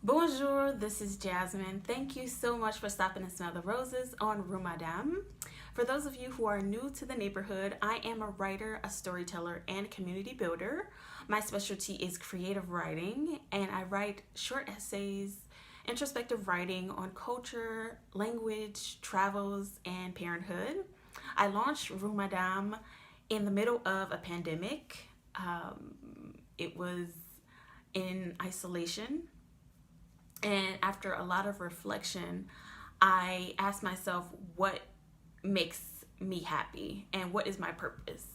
Bonjour, this is Jasmine. Thank you so much for stopping to smell the roses on Rue Madame. For those of you who are new to the neighborhood, I am a writer, a storyteller, and community builder. My specialty is creative writing, and I write short essays, introspective writing on culture, language, travels, and parenthood. I launched Rue Madame in the middle of a pandemic. It was in isolation, and after a lot of reflection, I asked myself what makes me happy and what is my purpose.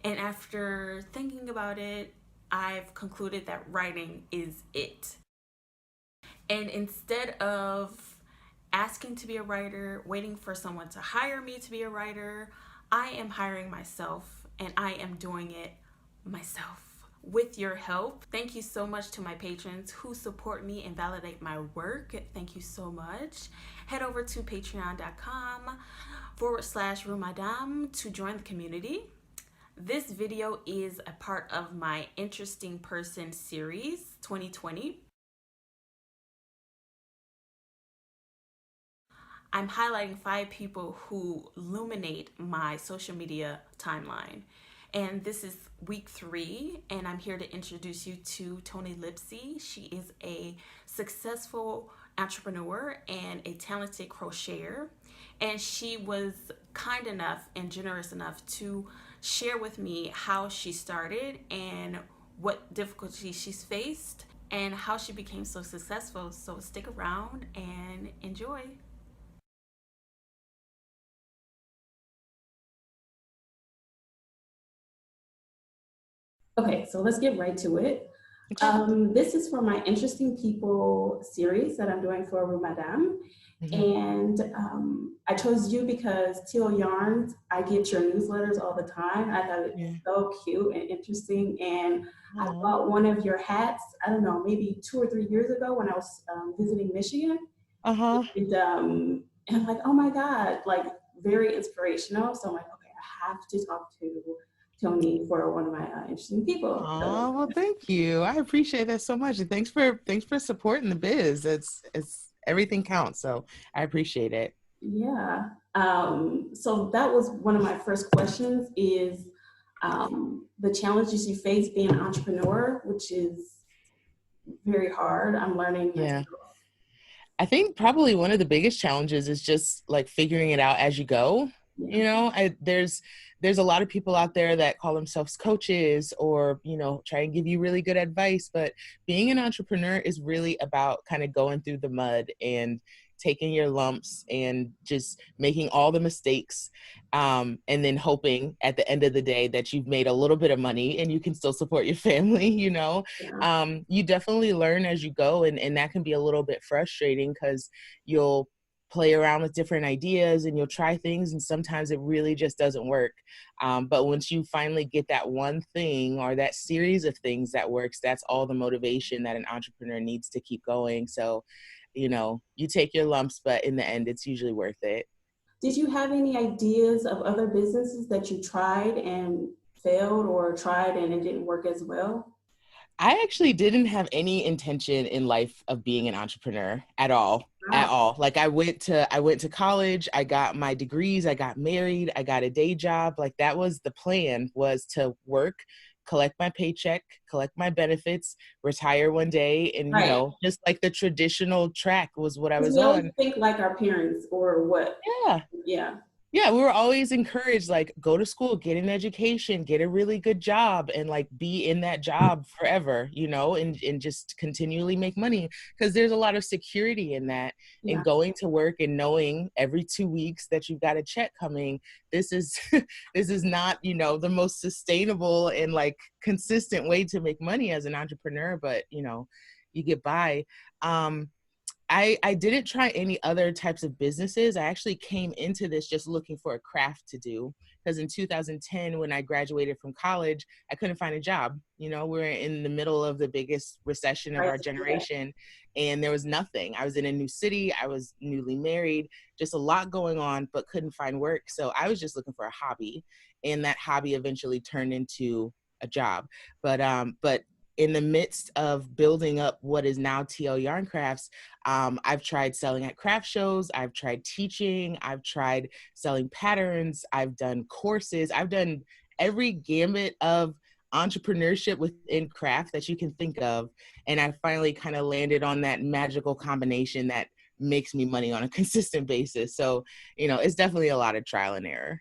And after thinking about it, I've concluded that writing is it. And instead of asking to be a writer, waiting for someone to hire me to be a writer, I am hiring myself and I am doing it myself with your help. Thank you so much to my patrons who support me and validate my work. Thank you so much. Head over to patreon.com/Rue Madame to join the community. This video is a part of my Interesting Person series 2020. I'm highlighting 5 people who illuminate my social media timeline. And this is week 3, and I'm here to introduce you to Toni Lipsey. She is a successful entrepreneur and a talented crocheter. And she was kind enough and generous enough to share with me how she started and what difficulties she's faced and how she became so successful. So stick around and enjoy. Okay, so let's get right to it. Okay. This is for my Interesting People series that I'm doing for Rue Madame. Mhm. And I chose you because Teal Yarns, I get your newsletters all the time. I thought it Yeah. so cute and interesting. And I Aw. bought one of your hats, I don't know, maybe 2 or 3 years ago when I was visiting Michigan. Uh-huh. And I'm like, oh my God, like very inspirational. So I'm like, okay, I have to talk to Toni for one of my interesting people. So Aw, well, thank you. I appreciate that so much. And thanks for supporting the biz. It's everything counts. So I appreciate it. yeah, so that was one of my first questions is the challenges you face being an entrepreneur, which is very hard. I'm learning Yeah. myself. I think probably one of the biggest challenges is just like figuring it out as you go. Yeah, There's a lot of people out there that call themselves coaches or, try and give you really good advice, but being an entrepreneur is really about kind of going through the mud and taking your lumps and just making all the mistakes, and then hoping at the end of the day that you've made a little bit of money and you can still support your family. yeah, You definitely learn as you go, and that can be a little bit frustrating because you'll play around with different ideas and you'll try things and sometimes it really just doesn't work, but once you finally get that one thing or that series of things that works, that's all the motivation that an entrepreneur needs to keep going. So you take your lumps, but in the end it's usually worth it. did you have any ideas of other businesses that you tried and failed or tried and it didn't work as well? I actually didn't have any intention in life of being an entrepreneur at all. At Wow. all. Like I went to college, I got my degrees, I got married, I got a day job. Like that was the plan, was to work, collect my paycheck, collect my benefits, retire one day, and Right. just like the traditional track was what I Because was we always on. think like our parents or what. Yeah. Yeah. Yeah, we were always encouraged, like, go to school, get an education, get a really good job, and like be in that job forever, and just continually make money. Because there's a lot of security in that, in Yeah. going to work and knowing every 2 weeks that you've got a check coming. This is this is not, the most sustainable and like consistent way to make money as an entrepreneur, but you get by. I didn't try any other types of businesses. I actually came into this just looking for a craft to do, because in 2010, when I graduated from college, I couldn't find a job. We're in the middle of the biggest recession of Right. our Yeah. generation, and there was nothing. I was in a new city, I was newly married, just a lot going on, but couldn't find work. So I was just looking for a hobby, and that hobby eventually turned into a job. But in the midst of building up what is now TL Yarn Crafts, I've tried selling at craft shows, I've tried teaching, I've tried selling patterns, I've done courses, I've done every gamut of entrepreneurship within craft that you can think of. And I finally kind of landed on that magical combination that makes me money on a consistent basis. So, it's definitely a lot of trial and error.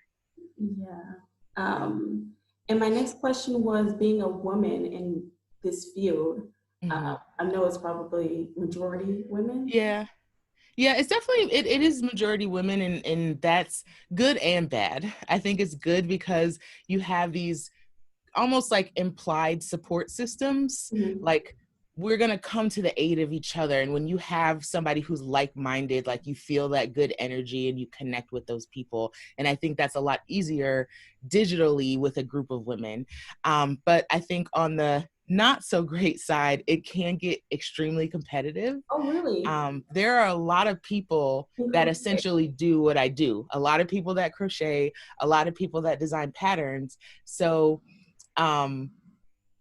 Yeah. And my next question was, being a woman in this field, Mm-hmm. I know it's probably majority women. Yeah. Yeah, it's definitely, it is majority women, and that's good and bad. I think it's good because you have these almost like implied support systems. Mhm. Like, we're going to come to the aid of each other. And when you have somebody who's like-minded, like, you feel that good energy and you connect with those people. And I think that's a lot easier digitally with a group of women. But I think on the not so great side, it can get extremely competitive. Oh, really? There are a lot of people In that crochet. essentially do what I do. A lot of people that crochet, a lot of people that design patterns. So, um,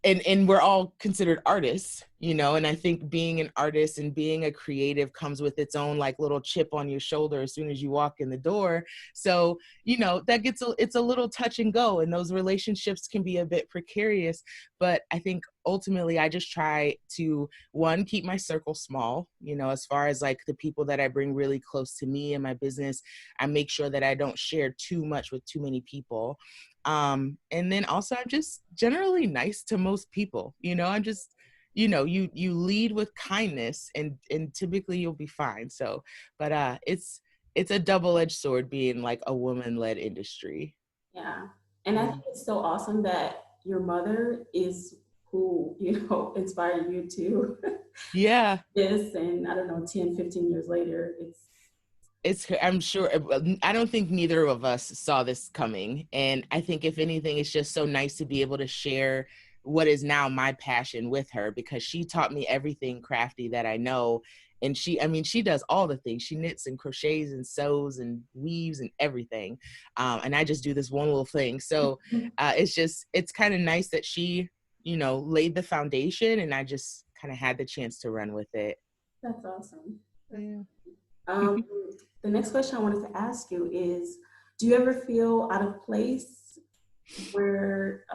and we're all considered artists, and I think being an artist and being a creative comes with its own like little chip on your shoulder as soon as you walk in the door. So, that it's a little touch and go, and those relationships can be a bit precarious. But I think ultimately I just try to, one, keep my circle small, as far as like the people that I bring really close to me and my business. I make sure that I don't share too much with too many people. And then also I'm just generally nice to most people. I'm just, you lead with kindness, and typically you'll be fine. So, but it's a double-edged sword being like a woman-led industry. Yeah. And I Yeah. think it's so awesome that your mother is who, inspired you to Yeah. this. And I don't know, 10, 15 years later, I'm sure, I don't think neither of us saw this coming. And I think if anything, it's just so nice to be able to share what is now my passion with her, because she taught me everything crafty that I know. And she does all the things. She knits and crochets and sews and weaves and everything. And I just do this one little thing. So it's kind of nice that she, laid the foundation, and I just kind of had the chance to run with it. that's awesome. Yeah. Um, the next question I wanted to ask you is, do you ever feel out of place where,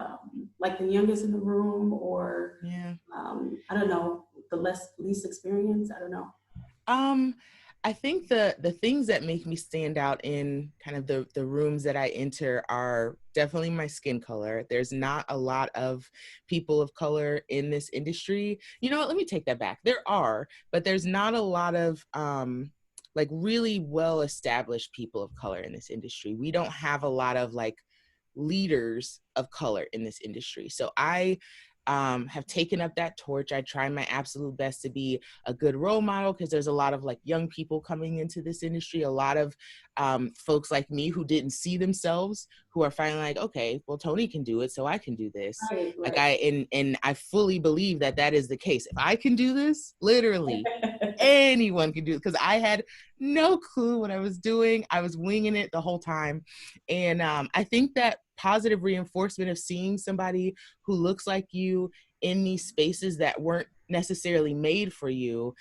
like the youngest in the room, or, Yeah. I don't know, the least experience? I don't know. Um, I think the things that make me stand out in kind of the rooms that I enter are definitely my skin color. There's not a lot of people of color in this industry. You know what? Let me take that back. There are, but there's not a lot of like really well established people of color in this industry. We don't have a lot of like leaders of color in this industry. So I have taken up that torch. I try my absolute best to be a good role model, because there's a lot of like young people coming into this industry, a lot of folks like me who didn't see themselves, who are finally like, okay, well, Toni can do it, so I can do this. Right, Like right. and I fully believe that that is the case. If I can do this, literally anyone can do it, because I had no clue what I was doing. I was winging it the whole time. And I think that positive reinforcement of seeing somebody who looks like you in these spaces that weren't necessarily made for you,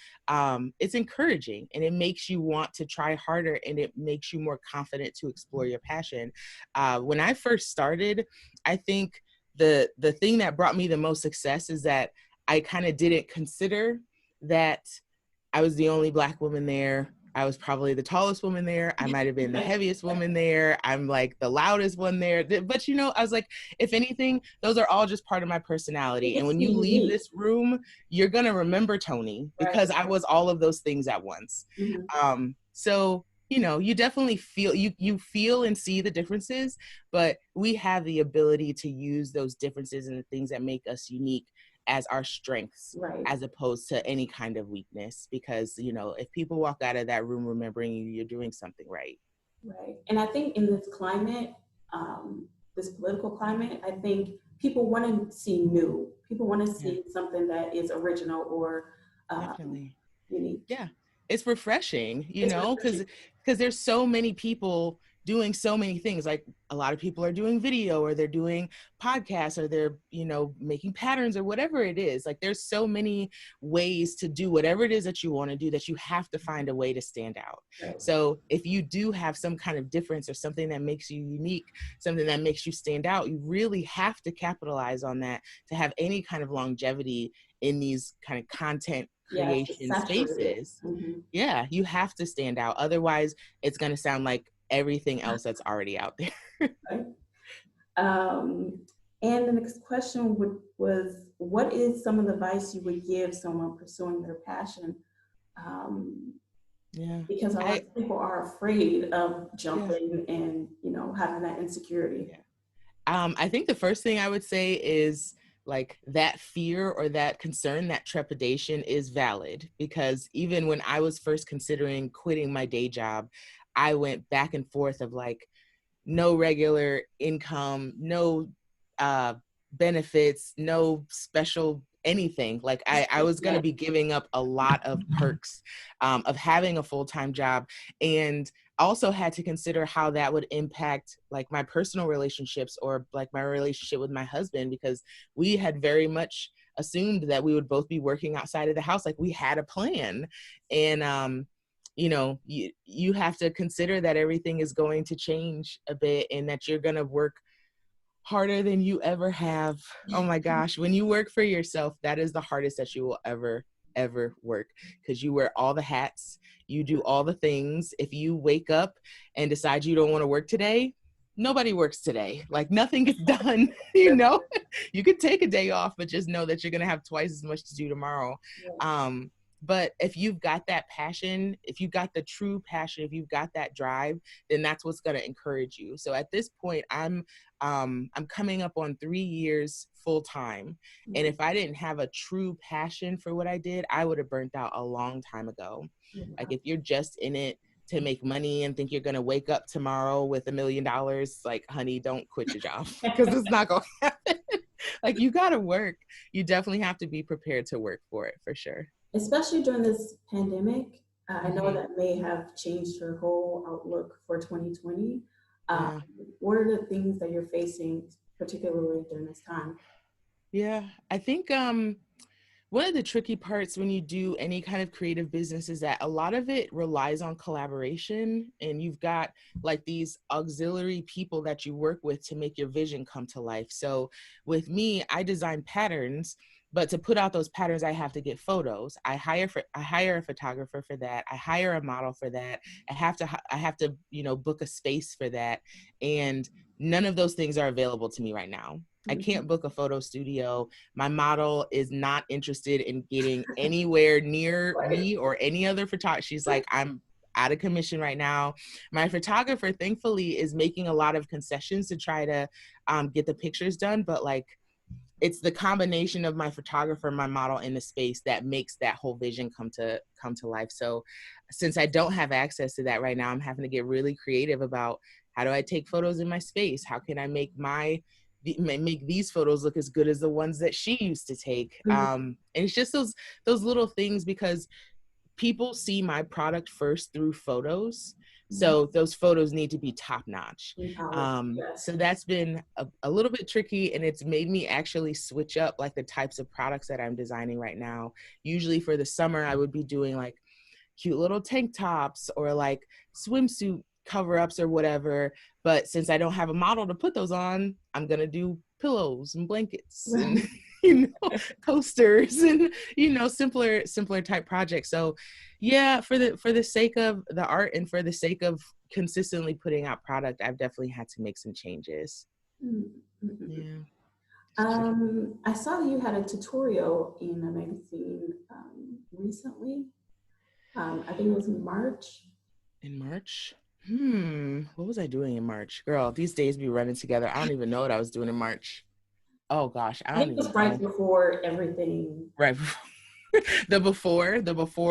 it's encouraging, and it makes you want to try harder, and it makes you more confident to explore your passion. When I first started, I think the thing that brought me the most success is that I kind of didn't consider that I was the only Black woman there. I was probably the tallest woman there. I might have been the heaviest woman there. I'm like the loudest one there. But I was like, if anything, those are all just part of my It personality. And gets to when be you leave unique, this room, you're gonna remember Toni, right? because I was all of those things at once. Mhm. So you definitely you feel and see the differences, but we have the ability to use those differences and the things that make us unique as our strengths, Right, as opposed to any kind of weakness. Because if people walk out of that room remembering you, you're doing something right. right. And I think in this climate, this political climate, I think people want to see new. People want to Yeah, see something that is original or um, definitely. unique. Yeah, it's refreshing, It's because refreshing. there's so many people doing so many things. Like a lot of people are doing video, or they're doing podcasts, or they're, you know, making patterns or whatever it is. Like there's so many ways to do whatever it is that you want to do, that you have to find a way to stand out. Right. So if you do have some kind of difference, or something that makes you unique, something that makes you stand out, you really have to capitalize on that to have any kind of longevity in these kind of content Yeah, it's just creation saturated. spaces. Mm-hmm. Yeah, you have to stand out. Otherwise, it's going to sound like everything else that's already out there. Right. Um, and the next question was, what is some of the advice you would give someone pursuing their passion? Um, Yeah. because a lot I of people are afraid of yeah. jumping and, you know, having that insecurity. Yeah. I think the first thing I would say is, like, that fear or that concern, that trepidation is valid, because even when I was first considering quitting my day job, I went back and forth of like, no regular income, no uh, benefits, no special anything. Like I was going to Yeah. be giving up a lot of perks of having a full-time job, and also had to consider how that would impact like my personal relationships, or like my relationship with my husband, because we had very much assumed that we would both be working outside of the house. Like we had a plan. And you know, you have to consider that everything is going to change a bit, and that you're going to work harder than you ever have. Oh my gosh, when you work for yourself, that is the hardest that you will ever work, because you wear all the hats, you do all the things. If you wake up and decide you don't want to work today, nobody works today. Like nothing gets done. You know, you could take a day off, but just know that you're going to have twice as much to do tomorrow. But if you've got that passion, if you've got the true passion, if you've got that drive, then that's what's going to encourage you. So at this point, I'm coming up on 3 years full time. And if I didn't have a true passion for what I did, I would have burnt out a long time ago. Like if you're just in it to make money and think you're going to wake up tomorrow with $1 million, like, honey, don't quit your job, because it's not going to happen. Like you got to work. You definitely have to be prepared to work for it, for sure. Especially during this pandemic. I know Mm-hmm. that may have changed your whole outlook for 2020. Um, Yeah. what are the things that you're facing, particularly during this time? Yeah. I think one of the tricky parts when you do any kind of creative business is that a lot of it relies on collaboration, and you've got like these auxiliary people that you work with to make your vision come to life. So with me, I design patterns, but to put out those patterns, I have to get photos. I hire a photographer for that. I hire a model for that. I have to, you know, book a space for that. And none of those things are available to me right now. I Mhm. can't book a photo studio. My model is not interested in getting anywhere near Right. me or any other photographer. She's like, I'm out of commission right now. My photographer, thankfully, is making a lot of concessions to try to get the pictures done. But like, it's the combination of my photographer and my model in the space that makes that whole vision come to life. So since I don't have access to that right now, I'm having to get really creative about, how do I take photos in my space? How can I make these photos look as good as the ones that she used to take? Mhm. And it's just those little things, because people see my product first through photos. Mhm. So those photos need to be top notch. Empowered. So Yes. that's been a little bit tricky, and it's made me actually switch up like the types of products that I'm designing right now. Usually for the summer, I would be doing like cute little tank tops or like swimsuit cover ups or whatever. But since I don't have a model to put those on, I'm going to do pillows and blankets and, Right. you know, coasters and, you know, simpler type projects. So yeah, for the sake of the art and for the sake of consistently putting out product, I've definitely had to make some changes. Mhm. Yeah, it's tricky. I saw you had a tutorial in a magazine recently. I think it was in March. In March? What was I doing in March? Girl, these days be running together. I don't even know what I was doing in March. Oh gosh, I I don't think it even was right know. before everything. Right. The before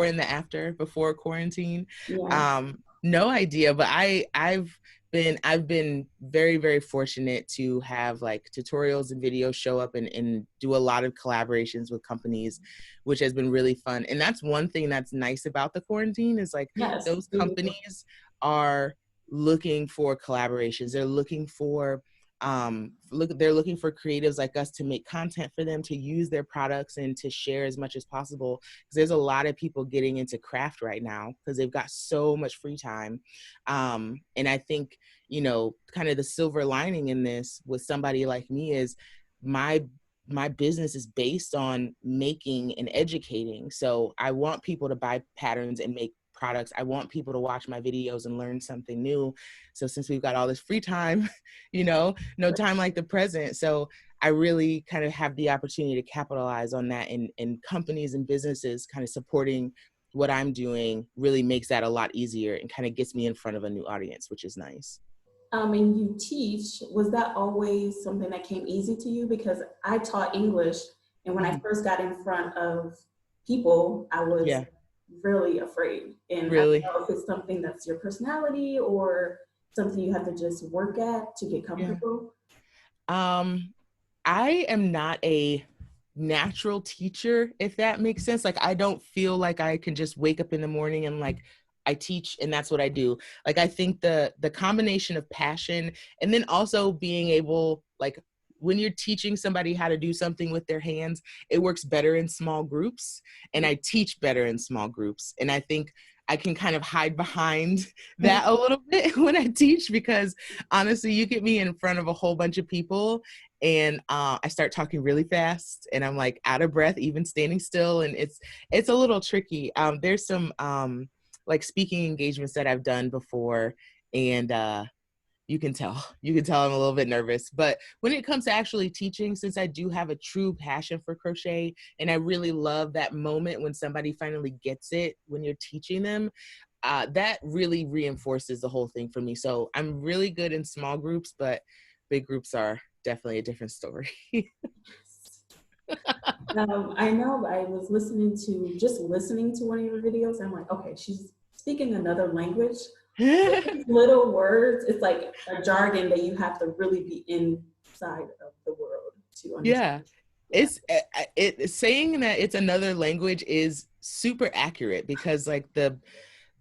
and the after, before quarantine. Yeah. No idea, but I've been very fortunate to have like tutorials and videos show up and do a lot of collaborations with companies, which has been really fun. And that's one thing that's nice about the quarantine, is like Yes. those companies are looking for collaborations. They're looking for they're looking for creatives like us to make content for them, to use their products and to share as much as possible, because there's a lot of people getting into craft right now because they've got so much free time. And I think, you know, kind of the silver lining in this with somebody like me is my business is based on making and educating. So I want people to buy patterns and make products. I want people to watch my videos and learn something new. So since we've got all this free time, you know, no time like the present. So I really kind of have the opportunity to capitalize on that, and companies and businesses kind of supporting what I'm doing really makes that a lot easier and kind of gets me in front of a new audience, which is nice. And you teach, was that always something that came easy to you? Because I taught English, and when I Mhm. first got in front of people, I was Yeah, really afraid. And I don't really. know if it's something that's your personality or something you have to just work at to get Yeah. comfortable. Um, I am not a natural teacher, if that makes sense. Like, I don't feel like I can just wake up in the morning and like I teach and that's what I do. Like, I think the combination of passion and then also being able, like, when you're teaching somebody how to do something with their hands, it works better in small groups, and I teach better in small groups. And I think I can kind of hide behind that a little bit when I teach, because honestly, you get me in front of a whole bunch of people and I start talking really fast and I'm like out of breath, even standing still. And it's a little tricky. There's some like speaking engagements that I've done before, and you can tell I'm a little bit nervous. But when it comes to actually teaching, since I do have a true passion for crochet and I really love that moment when somebody finally gets it when you're teaching them, that really reinforces the whole thing for me. So I'm really good in small groups, but big groups are definitely a different story. I know I was listening to one of your videos. I'm like, okay, she's speaking another language. These little words, it's like a jargon that you have to really be inside of the world to understand. Yeah. Yeah. It saying that it's another language is super accurate, because like the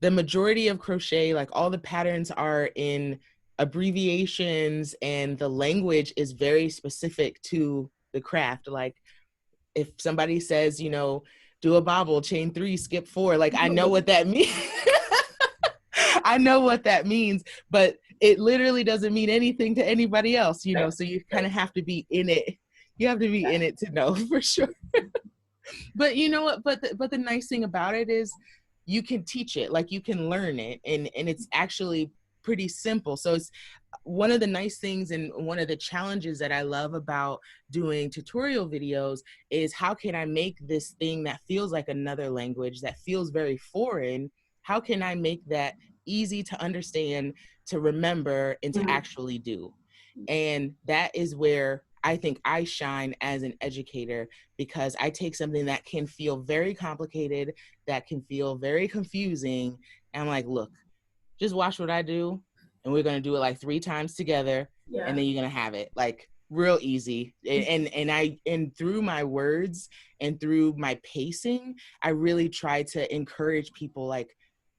majority of crochet, like all the patterns are in abbreviations and the language is very specific to the craft. Like if somebody says, you know, do a bobble, chain 3, skip 4, like I know what that means. I know what that means, but it literally doesn't mean anything to anybody else, you Right. know, so you kind Right. of have to be in it. You have to be in it to know for sure. But you know what, but the nice thing about it is you can teach it, like you can learn it, and it's actually pretty simple. So it's one of the nice things, and one of the challenges that I love about doing tutorial videos is how can I make this thing that feels like another language, that feels very foreign, how can I make that easy to understand, to remember, and to Mm. actually do. And that is where I think I shine as an educator, because I take something that can feel very complicated, that can feel very confusing, and I'm like, look, just watch what I do, and we're gonna do it like 3 times together, and Yeah. then you're gonna have it like real easy. And through my words and through my pacing, I really try to encourage people, like,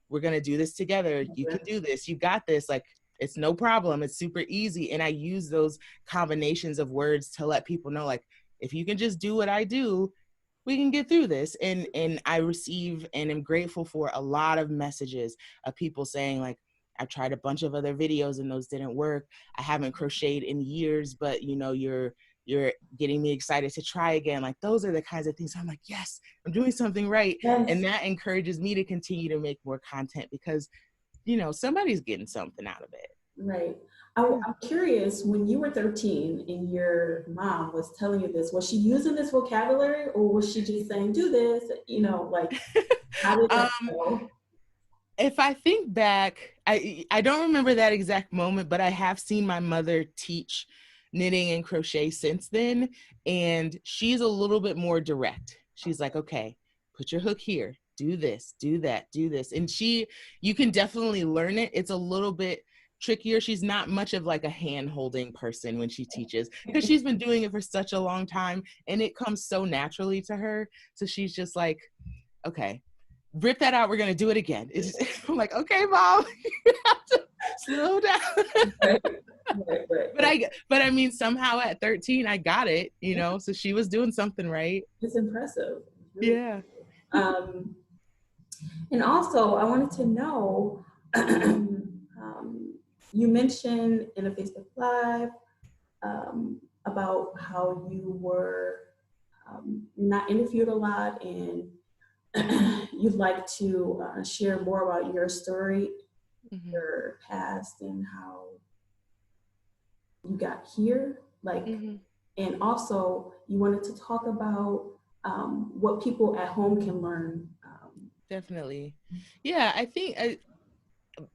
we're gonna do this together. You can do this. You got this. Like, it's no problem. It's super easy. And I use those combinations of words to let people know, like, if you can just do what I do, we can get through this. And I receive and am grateful for a lot of messages of people saying, like, I've tried a bunch of other videos and those didn't work. I haven't crocheted in years, but you know, you're getting me excited to try again. Like, those are the kinds of things I'm like, yes, I'm doing something right. And Yes. that encourages me to continue to make more content, because you know, somebody's getting something out of it. Right. Yeah. I'm curious, when you were 13 and your mom was telling you this, was she using this vocabulary or was she just saying, do this? Like, how did that um go? if I think back, I don't remember that exact moment, but I have seen my mother teach knitting and crochet since then, and she's a little bit more direct. She's like, okay, put your hook here, do this, do that, do this. And you can definitely learn it. It's a little bit trickier. She's not much of like a hand holding person when she teaches, because she's been doing it for such a long time and it comes so naturally to her. So she's just like, okay, rip that out, we're gonna do it again. I'm like, okay, mom. Slow down. Right, right, right, But right. I mean, somehow at 13, I got it, you know, so she was doing something right. It's impressive. It's really Yeah. and also, I wanted to know, you mentioned in a Facebook Live about how you were not interviewed a lot and you'd like to share more about your story, Mm-hmm. your past, and how you got here. Like, Mm-hmm. and also you wanted to talk about what people at home can learn. Definitely. Yeah, I think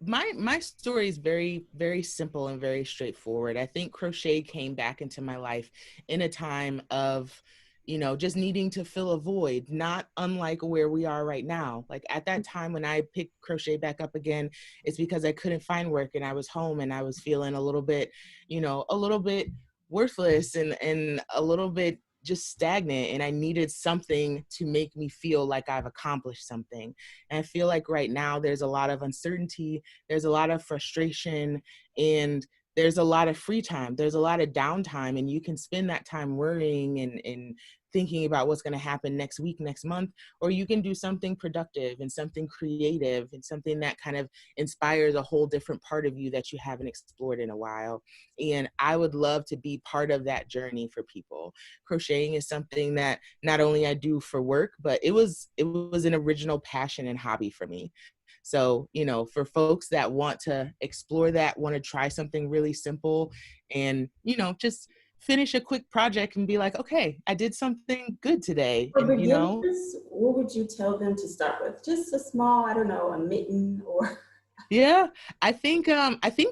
my story is very, very simple and very straightforward. I think crochet came back into my life in a time of, you know, just needing to fill a void, not unlike where we are right now. Like at that time when I picked crochet back up again, it's because I couldn't find work and I was home and I was feeling a little bit, you know, a little bit worthless and a little bit just stagnant, and I needed something to make me feel like I've accomplished something. And I feel like right now there's a lot of uncertainty, there's a lot of frustration, and there's a lot of free time, there's a lot of downtime, and you can spend that time worrying and thinking about what's going to happen next week, next month, or you can do something productive and something creative and something that kind of inspires a whole different part of you that you haven't explored in a while. And I would love to be part of that journey for people. Crocheting is something that not only I do for work, but it was an original passion and hobby for me. So, you know, for folks that want to explore that, want to try something really simple and, you know, just finish a quick project and be like, okay, I did something good today. For And, you know, beginners, what would you tell them to start with? Just a small, I don't know, a mitten or. yeah, I think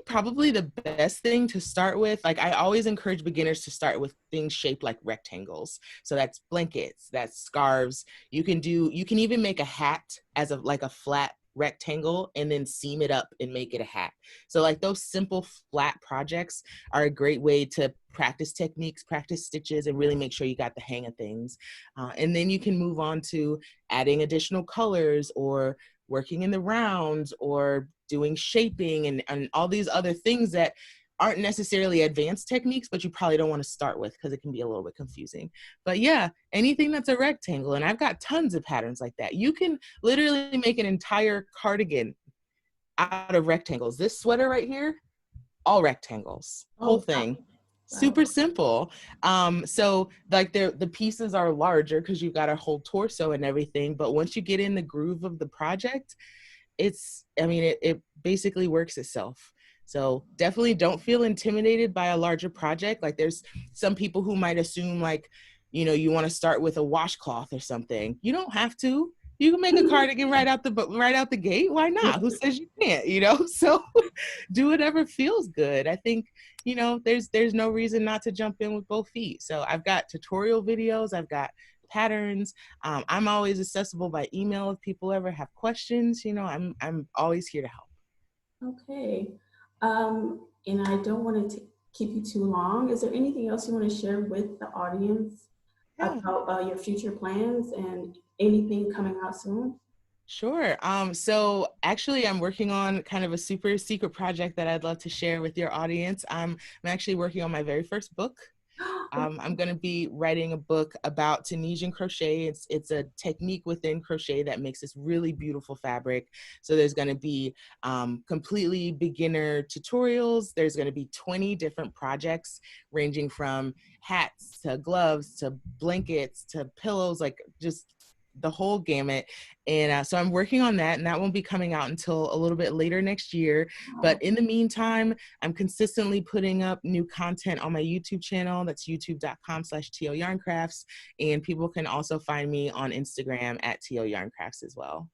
probably the best thing to start with, like I always encourage beginners to start with things shaped like rectangles. So that's blankets, that's scarves. You can even make a hat as a flat rectangle and then seam it up and make it a hat. So like those simple flat projects are a great way to practice techniques, practice stitches, and really make sure you got the hang of things. And then you can move on to adding additional colors or working in the rounds or doing shaping and all these other things that aren't necessarily advanced techniques, but you probably don't want to start with because it can be a little bit confusing. But yeah, anything that's a rectangle, and I've got tons of patterns like that. You can literally make an entire cardigan out of rectangles. This sweater right here, all rectangles, whole Oh, thing. wow. Super simple. So like the pieces are larger because you've got a whole torso and everything. But once you get in the groove of the project, it basically works itself. So definitely don't feel intimidated by a larger project. Like there's some people who might assume like, you know, you want to start with a washcloth or something. You don't have to. You can make a cardigan right out the gate. Why not? Who says you can't, you know? So do whatever feels good. I think, you know, there's no reason not to jump in with both feet. So I've got tutorial videos, I've got patterns. I'm always accessible by email if people ever have questions. You know, I'm always here to help. Okay. And I don't want to keep you too long. Is there anything else you want to share with the audience Yeah. about your future plans and anything coming out soon? Sure. So actually I'm working on kind of a super secret project that I'd love to share with your audience. I'm actually working on my very first book. I'm going to be writing a book about Tunisian crochet. It's a technique within crochet that makes this really beautiful fabric. So there's going to be completely beginner tutorials. There's going to be 20 different projects ranging from hats to gloves to blankets to pillows, like just the whole gamut. And so I'm working on that, and that won't be coming out until a little bit later next year. But in the meantime, I'm consistently putting up new content on my YouTube channel. That's youtube.com/TOYarncrafts. And people can also find me on Instagram at TOYarncrafts as well.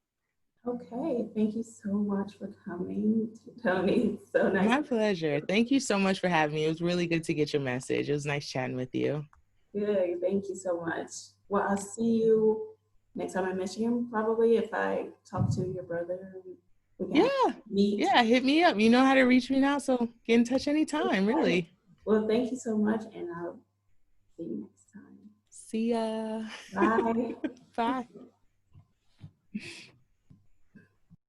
Okay. Thank you so much for coming, Toni. It's so nice. My pleasure. Thank you so much for having me. It was really good to get your message. It was nice chatting with you. Good. Thank you so much. Well, I'll see you next time in Michigan, probably, if I talk to your brother. We can Yeah. meet. Yeah. Hit me up. You know how to reach me now. So get in touch anytime, really. Well, thank you so much, and I'll see you next time. See ya. Bye. Bye.